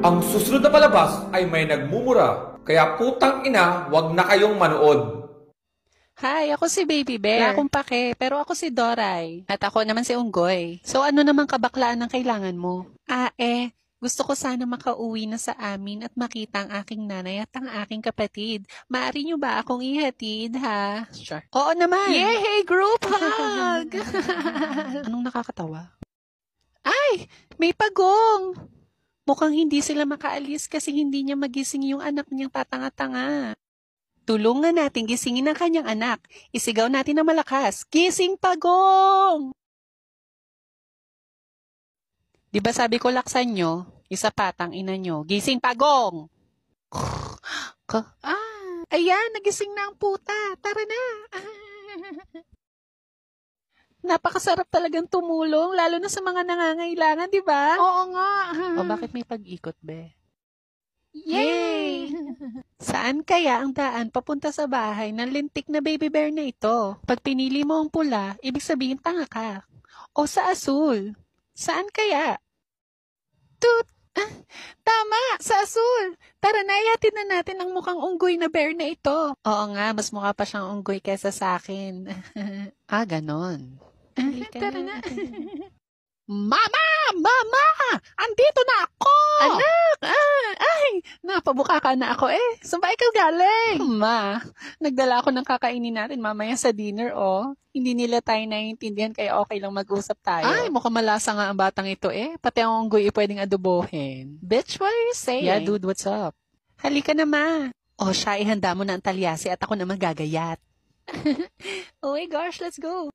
Ang susunod na palabas ay may nagmumura. Kaya putang ina, wag na kayong manood. Hi, ako si Baby Bear. Wala akong pake, pero ako si Doray. At ako naman si Unggoy. So ano naman kabaklaan ang kailangan mo? Gusto ko sana makauwi na sa amin at makita ang aking nanay at ang aking kapatid. Maaari niyo ba akong ihatid, ha? Sure. Oo naman. Yay! Group hug! Anong nakakatawa? Ay! May pagong! Mukhang hindi sila makaalis kasi hindi niya magising yung anak niyang tatanga-tanga. Tulungan natin gisingin ang kanyang anak. Isigaw natin na malakas. Gising pagong! Di ba sabi ko laksan nyo? Isa patang ina nyo. Gising pagong! Ayan, nagising na ang puta. Tara na. Napakasarap talagang tumulong, lalo na sa mga nangangailangan, di ba? Oo nga. O bakit may pag-ikot, be? Yay! Saan kaya ang daan papunta sa bahay ng lintik na baby bear na ito? Pag pinili mo ang pula, ibig sabihin tanga ka. O sa asul? Saan kaya? Tut! Tama! Sa asul! Tara na, ihatid na natin ang mukhang unggoy na bear na ito. Oo nga, mas mukha pa siyang unggoy kesa sa akin. Ganon. Tara na. Mama! Mama! Andito na ako! Anak! Napabuka ka na ako eh. Saan ba ikaw galing? Ma, nagdala ako ng kakainin natin mamaya sa dinner, oh. Hindi nila tayo naiintindihan kaya okay lang mag-usap tayo. Ay, mukhang malasa nga ang batang ito eh. Pati ang unggoy pwedeng adobohin. Bitch, what are you saying? Yeah, dude, what's up? Halika na, ma. Oh, siya, ihanda mo na ang talyasi at ako na magagayat. Oh my gosh, let's go.